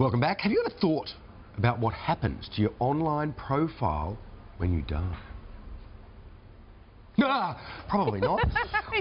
Welcome back. Have you ever thought about what happens to your online profile when you die? Probably not.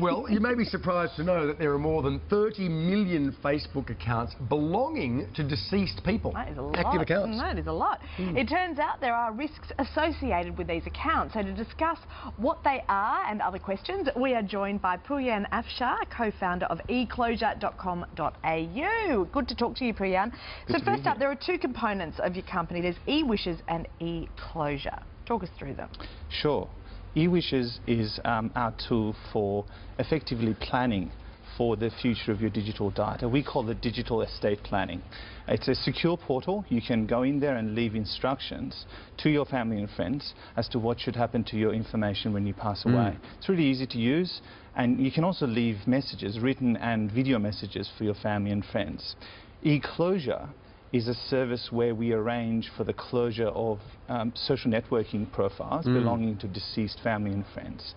Well, you may be surprised to know that there are more than 30 million Facebook accounts belonging to deceased people. That is a lot. Active accounts. That is a lot. It turns out there are risks associated with these accounts. So to discuss what they are and other questions, we are joined by Pouyan Afshar, co-founder of eClosure.com.au. Good to talk to you, Pouyan. So first up, there are two components of your company. There's eWishes and eClosure. Talk us through them. Sure. eWishes is our tool for effectively planning for the future of your digital data. We call it digital estate planning. It's a secure portal. You can go in there and leave instructions to your family and friends as to what should happen to your information when you pass away. It's really easy to use, and you can also leave messages, written and video messages, for your family and friends. eClosure is a service where we arrange for the closure of social networking profiles belonging to deceased family and friends.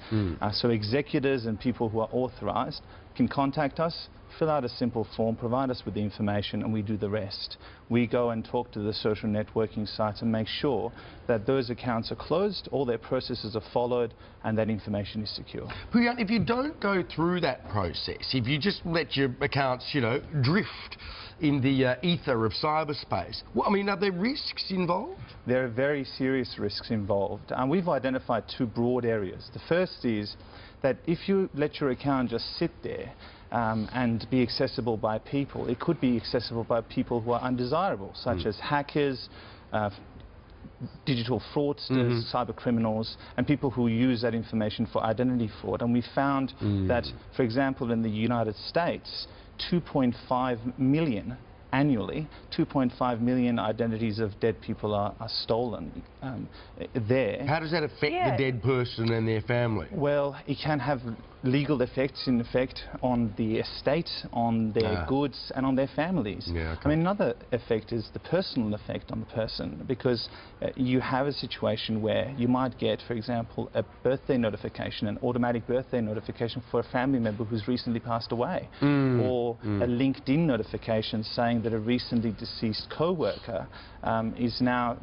So executors and people who are authorised can contact us, fill out a simple form, provide us with the information, and we do the rest. We go and talk to the social networking sites and make sure that those accounts are closed, all their processes are followed, and that information is secure. Pouyan, if you don't go through that process, if you just let your accounts, you know, drift in the ether of cyberspace, well, I mean, are there risks involved? There are very serious risks involved. We've identified two broad areas. The first is that if you let your account just sit there and be accessible by people, it could be accessible by people who are undesirable, such as hackers, digital fraudsters, cyber criminals, and people who use that information for identity fraud. And we found that, for example, in the United States, 2.5 million annually, 2.5 million identities of dead people are stolen there. How does that affect the dead person and their family? Well, it can have legal effects, in effect, on the estate, on their goods, and on their families. I mean, another effect is the personal effect on the person, because you have a situation where you might get, for example, a birthday notification, an automatic birthday notification for a family member who's recently passed away, or a LinkedIn notification saying that a recently deceased co-worker is now,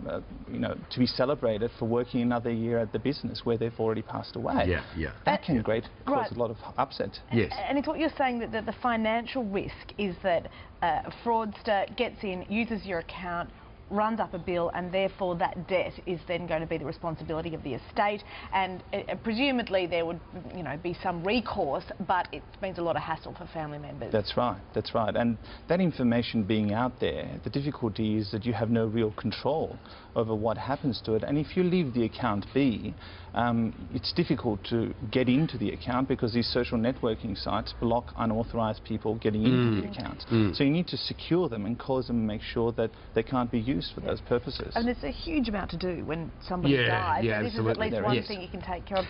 you know, to be celebrated for working another year at the business where they've already passed away. That can cause a lot of upset. And it's what you're saying, that the financial risk is that a fraudster gets in, uses your account, runs up a bill, and therefore that debt is then going to be the responsibility of the estate, and presumably there would, you know, be some recourse, but it means a lot of hassle for family members. That's right, that's right. And that information being out there, the difficulty is that you have no real control over what happens to it, and if you leave the account be, it's difficult to get into the account because these social networking sites block unauthorised people getting into the accounts. So you need to secure them and close them and make sure that they can't be used for those purposes. And it's a huge amount to do when somebody dies. So this is at least one thing you can take care of.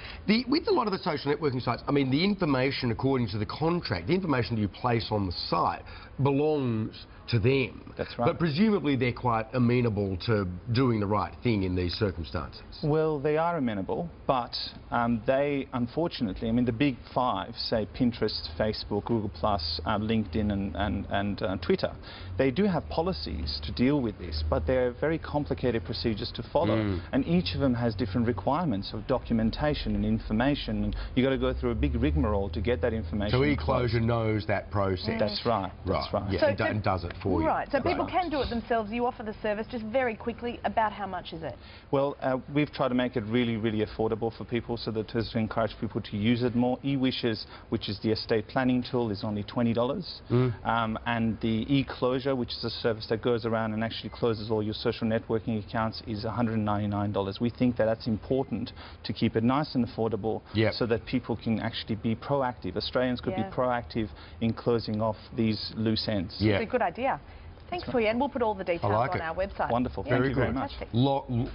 With a lot of the social networking sites, I mean, the information, according to the contract, the information you place on the site belongs to them. That's right. But presumably they're quite amenable to doing the right thing in these circumstances. Well, they are amenable, but they, unfortunately, I mean, the big five, say Pinterest, Facebook, Google+, LinkedIn and Twitter, they do have policies to deal with this, but they're very complicated procedures to follow, and each of them has different requirements of documentation and information, and you've got to go through a big rigmarole to get that information. So eClosure knows that process. That's right. That's right. Yeah, and does it for you. Right, so people can do it themselves. You offer the service. Just very quickly, about how much is it? Well, we've tried to make it really, really affordable for people, so that to encourage people to use it more. eWishes, which is the estate planning tool, is only $20, and the eClosure, which is a service that goes around and actually closes all your social networking accounts, is $199. We think that that's important to keep it nice and affordable, so that people can actually be proactive. Australians could be proactive in closing off these loose ends. It's a good idea. Thanks, Pouyan. We'll put all the details on our website. Wonderful. Thank you very much.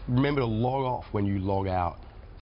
Remember to log off when you log out.